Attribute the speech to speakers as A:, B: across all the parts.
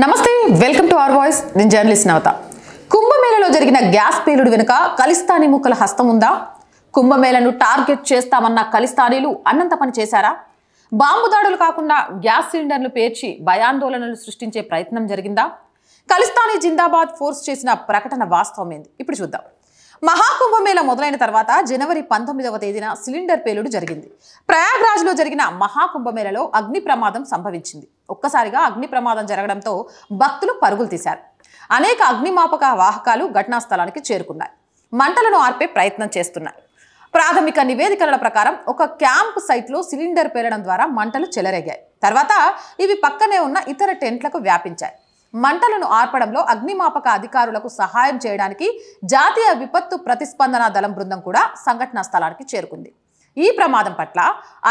A: నమస్తే welcome to our voice నేను journalist నవత కుంభమేళలో జరిగిన గ్యాస్ పేలుడు వెనుక ఖలిస్తానీ ముక్కల హస్తం ఉందా కుంభమేళను టార్గెట్ చేస్తామన్న ఖలిస్తానీలు అన్నంత పని చేశారా బాంబు దాడులు కాకుండా గ్యాస్ సిలిండర్లు పేర్చి భయాందోళనలు సృష్టించే ప్రయత్నం జరిగిందా ఖలిస్తానీ జిందాబాద్ ఫోర్స్ చేసిన ప్రకటన వాస్తవమేంది ఇప్పుడు చూద్దాం మహాకుంభమేళ మొదలైన తర్వాత జనవరి 19వ తేదీన సిలిండర్ పేలుడు జరిగింది ప్రయాగ్రాజ్లో జరిగిన మహాకుంభమేళలో అగ్ని ప్రమాదం సంభవించింది ఒక్కసారిగా అగ్ని ప్రమాదం జరగడంతో భక్తులు పరుగులు తీశారు అనేక అగ్నిమాపక వాహకాలు ఘటనా స్థలానికి చేరుకున్నాయి మంటలను ఆర్పే ప్రయత్నం చేస్తున్నారు ప్రాథమిక నివేదికల ప్రకారం ఒక క్యాంప్ సైట్లో సిలిండర్ పేలడం ద్వారా మంటలు చెలరేగాయి తర్వాత ఇవి పక్కనే ఉన్న ఇతర టెంట్లకు వ్యాపించాయి మంటలను ఆర్పడంలో అగ్నిమాపక అధికారులకు సహాయం చేయడానికి జాతీయ విపత్తు ప్రతిస్పందన దళం బృందం కూడా సంఘటనా స్థలానికి చేరుకుంది ఈ ప్రమాదం పట్ల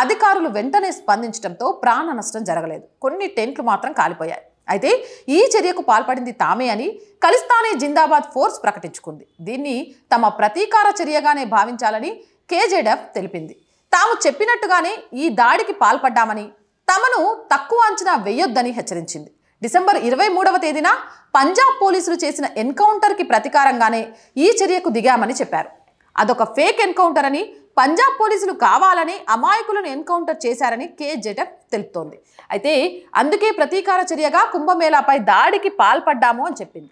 A: అధికారులు వెంటనే స్పందించడంతో ప్రాణ నష్టం జరగలేదు కొన్ని టెంట్లు మాత్రం కాలిపోయాయి అయితే ఈ చర్యకు పాల్పడింది తామే అని ఖలిస్తానీ జిందాబాద్ ఫోర్స్ ప్రకటించుకుంది దీన్ని తమ ప్రతీకార చర్యగానే భావించాలని కేజేడెఫ్ తెలిపింది తాము చెప్పినట్టుగానే ఈ దాడికి పాల్పడ్డామని తమను తక్కువ అంచనా వేయొద్దని హెచ్చరించింది డిసెంబర్ 23వ తేదీన పంజాబ్ పోలీసులు చేసిన ఎన్కౌంటర్కి ప్రతీకారంగానే ఈ చర్యకు దిగామని చెప్పారు అదొక ఫేక్ ఎన్కౌంటర్ అని పంజాబ్ పోలీసులు కావాలని అమాయకులను ఎన్కౌంటర్ చేశారని కేజెటెఫ్ తెలుపుతోంది అయితే అందుకే ప్రతీకార చర్యగా కుంభమేళాపై దాడికి పాల్పడ్డాము అని చెప్పింది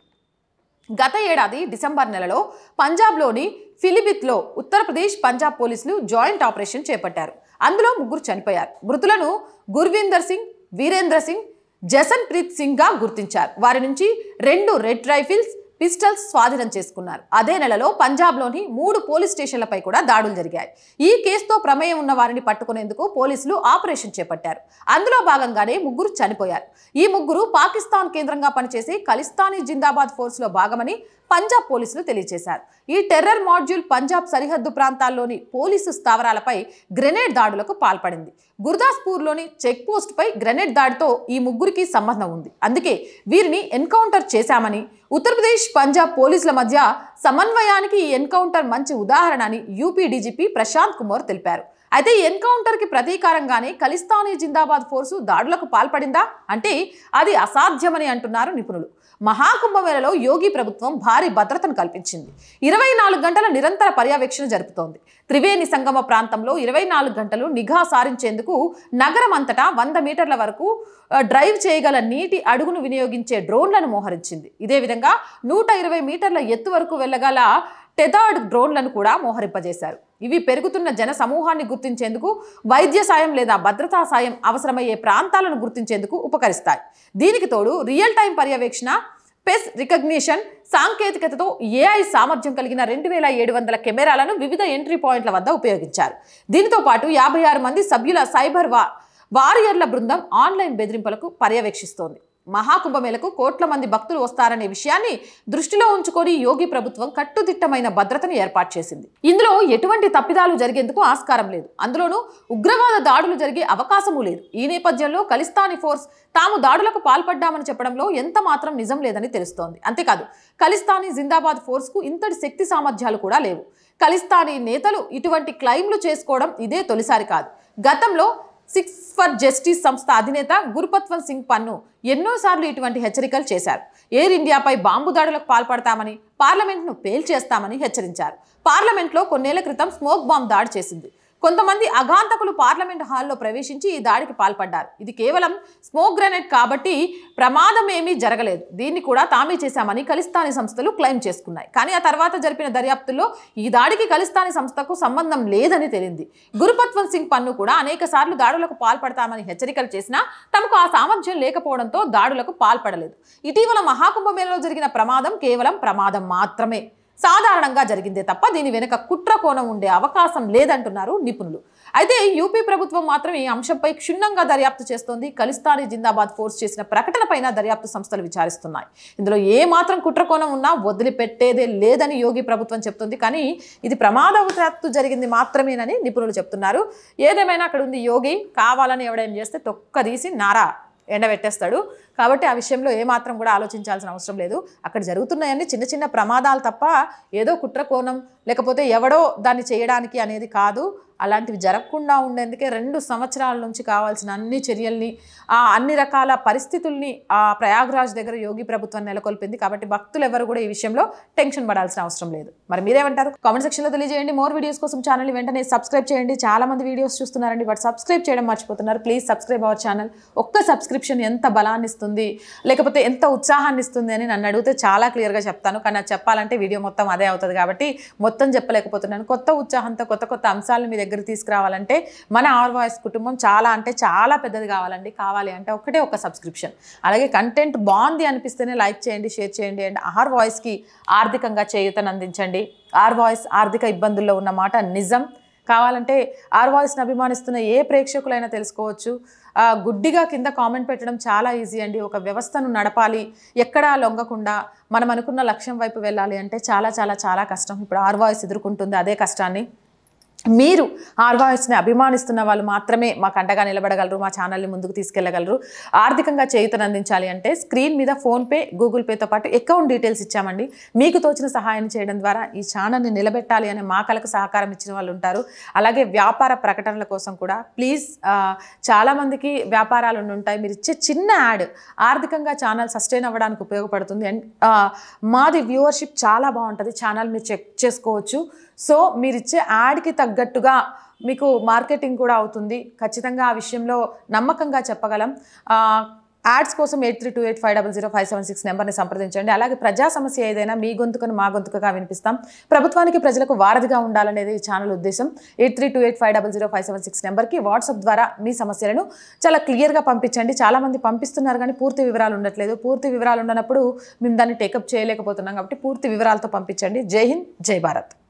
A: గత ఏడాది డిసెంబర్ నెలలో పంజాబ్లోని ఫిలిబిత్లో ఉత్తరప్రదేశ్ పంజాబ్ పోలీసులు జాయింట్ ఆపరేషన్ చేపట్టారు అందులో 3 చనిపోయారు మృతులను గుర్వీందర్ సింగ్ వీరేంద్ర సింగ్ జసన్ ప్రీత్ సింగ్ గా గుర్తించారు వారి నుంచి 2 రెడ్ రైఫిల్స్ పిస్టల్స్ స్వాధీనం చేసుకున్నారు అదే నెలలో పంజాబ్లోని 3 పోలీస్ స్టేషన్లపై కూడా దాడులు జరిగాయి ఈ కేసుతో ప్రమేయం ఉన్న వారిని పట్టుకునేందుకు పోలీసులు ఆపరేషన్ చేపట్టారు అందులో భాగంగానే 3 చనిపోయారు ఈ 3 పాకిస్తాన్ కేంద్రంగా పనిచేసి ఖలిస్తానీ జిందాబాద్ ఫోర్స్ లో భాగమని పంజాబ్ పోలీసులు తెలియజేశారు ఈ టెర్రర్ మాడ్యూల్ పంజాబ్ సరిహద్దు ప్రాంతాల్లోని పోలీసు స్థావరాలపై గ్రెనేడ్ దాడులకు పాల్పడింది గుర్దాస్పూర్లోని చెక్ పోస్ట్ పై గ్రెనేడ్ దాడితో ఈ 3కి సంబంధం ఉంది అందుకే వీరిని ఎన్కౌంటర్ చేశామని ఉత్తరప్రదేశ్ పంజాబ్ పోలీసుల మధ్య సమన్వయానికి ఈ ఎన్కౌంటర్ మంచి ఉదాహరణ అని యూపీ డీజీపీ ప్రశాంత్ కుమార్ తెలిపారు అయితే ఈ ఎన్కౌంటర్కి ప్రతీకారంగానే ఖలిస్తానీ జిందాబాద్ ఫోర్సు దాడులకు పాల్పడిందా అంటే అది అసాధ్యమని అంటున్నారు నిపుణులు మహాకుంభమేళలో యోగి ప్రభుత్వం భారీ భద్రతను కల్పించింది 24 గంటల నిరంతర పర్యవేక్షణ జరుపుతోంది త్రివేణి సంగమ ప్రాంతంలో 24 గంటలు నిఘా సారించేందుకు నగరం అంతటా 100 మీటర్ల వరకు డ్రైవ్ చేయగల నీటి అడుగును వినియోగించే డ్రోన్లను మోహరించింది ఇదే విధంగా 120 మీటర్ల ఎత్తు వరకు వెళ్ళగల టెథర్డ్ డ్రోన్లను కూడా మోహరింపజేశారు ఇవి పెరుగుతున్న జన సమూహాన్ని గుర్తించేందుకు వైద్య సాయం లేదా భద్రతా సాయం అవసరమయ్యే ప్రాంతాలను గుర్తించేందుకు ఉపకరిస్తాయి దీనికి తోడు రియల్ టైం పర్యవేక్షణ ఫేస్ రికగ్నిషన్ సాంకేతికతతో ఏఐ సామర్థ్యం కలిగిన 2700 కెమెరాలను వివిధ ఎంట్రీ పాయింట్ల వద్ద ఉపయోగించారు దీనితో పాటు 56 మంది సభ్యుల సైబర్ వారియర్ల బృందం ఆన్లైన్ బెదిరింపులకు పర్యవేక్షిస్తోంది మహాకుంభమేళకు కోట్ల మంది భక్తులు వస్తారనే విషయాన్ని దృష్టిలో ఉంచుకొని యోగి ప్రభుత్వం కట్టుదిట్టమైన భద్రతను ఏర్పాటు చేసింది ఇందులో ఎటువంటి తప్పిదాలు జరిగేందుకు ఆస్కారం లేదు అందులోనూ ఉగ్రవాద దాడులు జరిగే అవకాశమూ లేదు ఈ నేపథ్యంలో ఖలిస్తానీ ఫోర్స్ తాము దాడులకు పాల్పడ్డామని చెప్పడంలో ఎంత మాత్రం నిజం లేదని తెలుస్తోంది అంతేకాదు ఖలిస్తానీ జిందాబాద్ ఫోర్స్ కు ఇంతటి శక్తి సామర్థ్యాలు కూడా లేవు ఖలిస్తానీ నేతలు ఇటువంటి క్లెయిమ్లు చేసుకోవడం ఇదే తొలిసారి కాదు గతంలో 6 ఫర్ జస్టిస్ సంస్థ అధినేత గురుపత్వంత్ సింగ్ పన్ను ఎన్నోసార్లు ఇటువంటి హెచ్చరికలు చేశారు ఎయిర్ ఇండియాపై బాంబు దాడులకు పాల్పడతామని పార్లమెంట్ను పేల్చేస్తామని హెచ్చరించారు పార్లమెంట్లో కొన్నేళ్ల క్రితం స్మోక్ బాంబ్ దాడి చేసింది కొంతమంది అఘాంతకులు పార్లమెంట్ హాల్లో ప్రవేశించి ఈ దాడికి పాల్పడ్డారు ఇది కేవలం స్మోక్ గ్రెనేడ్ కాబట్టి ప్రమాదం ఏమీ జరగలేదు దీన్ని కూడా తామే చేశామని ఖలిస్తానీ సంస్థలు క్లెయిమ్ చేసుకున్నాయి కానీ ఆ తర్వాత జరిపిన దర్యాప్తుల్లో ఈ దాడికి ఖలిస్తానీ సంస్థకు సంబంధం లేదని తేలింది గురుపత్వంత్ సింగ్ పన్ను కూడా అనేక సార్లు దాడులకు పాల్పడతామని హెచ్చరికలు చేసినా తమకు ఆ సామర్థ్యం లేకపోవడంతో దాడులకు పాల్పడలేదు ఇటీవల మహాకుంభమేళలో జరిగిన ప్రమాదం కేవలం ప్రమాదం మాత్రమే సాధారణంగా జరిగిందే తప్ప దీని వెనుక కుట్ర కోణం ఉండే అవకాశం లేదంటున్నారు నిపుణులు అయితే యూపీ ప్రభుత్వం మాత్రం ఈ అంశంపై క్షుణ్ణంగా దర్యాప్తు చేస్తోంది ఖలిస్తానీ జిందాబాద్ ఫోర్స్ చేసిన ప్రకటన పైన దర్యాప్తు సంస్థలు విచారిస్తున్నాయి ఇందులో ఏ మాత్రం కుట్ర కోణం ఉన్నా వదిలిపెట్టేదే లేదని యోగి ప్రభుత్వం చెప్తుంది కానీ ఇది ప్రమాదవశాత్తు జరిగింది మాత్రమేనని నిపుణులు చెప్తున్నారు ఏదేమైనా అక్కడ ఉంది యోగి కావాలని ఎవడేం చేస్తే తొక్కదీసి నారా ఎండబెట్టేస్తాడు కాబట్టి ఆ విషయంలో ఏమాత్రం కూడా ఆలోచించాల్సిన అవసరం లేదు అక్కడ జరుగుతున్నాయని చిన్న చిన్న ప్రమాదాలు తప్ప ఏదో కుట్ర కోణం లేకపోతే ఎవడో దాన్ని చేయడానికి అనేది కాదు. అలాంటివి జరగకుండా ఉండేందుకే 2 సంవత్సరాల నుంచి కావాల్సిన అన్ని చర్యల్ని, అన్ని రకాల పరిస్థితుల్ని ప్రయాగ్రాజ్ దగ్గర యోగి ప్రభుత్వం నెలకొల్పింది. కాబట్టి భక్తులు ఎవరు కూడా ఈ విషయంలో టెన్షన్ పడాల్సిన అవసరం లేదు. మరి మీరేమంటారు? కామెంట్ సెక్షన్లో తెలియజేయండి. మోర్ వీడియోస్ కోసం ఛానల్ని వెంటనే సబ్స్క్రైబ్ చేయండి. చాలా మంది వీడియోస్ చూస్తున్నారండి, బట్ సబ్స్క్రైబ్ చేయడం మర్చిపోతున్నారు. Please subscribe our channel. ఒక్క సబ్స్క్రిప్షన్ ఎంత బలాన్ని ఇస్తుంది, లేకపోతే ఎంత ఉత్సాహాన్ని ఇస్తుంది అని నన్ను అడిగితే చాలా క్లియర్గా చెప్తాను. కానీ అది చెప్పాలంటే వీడియో మొత్తం అదే అవుతుంది కాబట్టి మొత్తం చెప్పలేకపోతున్నాను. కొత్త ఉత్సాహంతో కొత్త అంశాలను మీ దగ్గర తీసుకురావాలంటే మన అవర్ వాయిస్ కుటుంబం చాలా అంటే చాలా పెద్దది కావాలి అంటే ఒక సబ్స్క్రిప్షన్. అలాగే కంటెంట్ బాగుంది అనిపిస్తేనే లైక్ చేయండి, షేర్ చేయండి. అండ్ అవర్ వాయిస్కి ఆర్థికంగా చేయూతను అందించండి. అవర్ వాయిస్ ఆర్థిక ఇబ్బందుల్లో ఉన్న మాట నిజం. కావాలంటే అవర్ వాయిస్ని అభిమానిస్తున్న ఏ ప్రేక్షకులైనా తెలుసుకోవచ్చు. గుడ్డిగా కింద కామెంట్ పెట్టడం చాలా ఈజీ అండి. ఒక వ్యవస్థను నడపాలి, ఎక్కడా లొంగకుండా మనం అనుకున్న లక్ష్యం వైపు వెళ్ళాలి అంటే చాలా చాలా చాలా కష్టం. ఇప్పుడు అవర్ వాయిస్ ఎదుర్కొంటుంది అదే కష్టాన్ని. మీరు అవర్ వాయిస్ని అభిమానిస్తున్న వాళ్ళు మాత్రమే మాకు అండగా నిలబడగలరు, మా ఛానల్ని ముందుకు తీసుకెళ్లగలరు. ఆర్థికంగా చేయూతను అందించాలి అంటే స్క్రీన్ మీద ఫోన్పే, గూగుల్ పేతో పాటు అకౌంట్ డీటెయిల్స్ ఇచ్చామండి. మీకు తోచిన సహాయం చేయడం ద్వారా ఈ ఛానల్ని నిలబెట్టాలి అనే మా కలకు సహకారం ఇచ్చిన వాళ్ళు ఉంటారు. అలాగే వ్యాపార ప్రకటనల కోసం కూడా ప్లీజ్, చాలామందికి వ్యాపారాలు ఉంటాయి. మీరు ఇచ్చే చిన్న యాడ్ ఆర్థికంగా ఛానల్ సస్టైన్ అవ్వడానికి ఉపయోగపడుతుంది. అండ్ మాది వ్యూవర్షిప్ చాలా బాగుంటుంది, ఛానల్ మీరు చెక్ చేసుకోవచ్చు. సో మీరు ఇచ్చే యాడ్కి తగ్గట్టుగా మీకు మార్కెటింగ్ కూడా అవుతుంది. ఖచ్చితంగా ఆ విషయంలో నమ్మకంగా చెప్పగలం. యాడ్స్ కోసం 8328500576 నెంబర్ని సంప్రదించండి. అలాగే ప్రజా సమస్య ఏదైనా మీ గొంతుకను మా గొంతుకగా వినిపిస్తాం. ప్రభుత్వానికి ప్రజలకు వారధిగా ఉండాలనేది ఈ ఛానల్ ఉద్దేశం. 8328500576 నెంబర్కి వాట్సాప్ ద్వారా మీ సమస్యలను చాలా క్లియర్గా పంపించండి. చాలామంది పంపిస్తున్నారు కానీ పూర్తి వివరాలు ఉండట్లేదు. పూర్తి వివరాలు ఉండనప్పుడు మేము దాన్ని టేకప్ చేయలేకపోతున్నాం కాబట్టి పూర్తి వివరాలతో పంపించండి. జై హింద్, జై భారత్.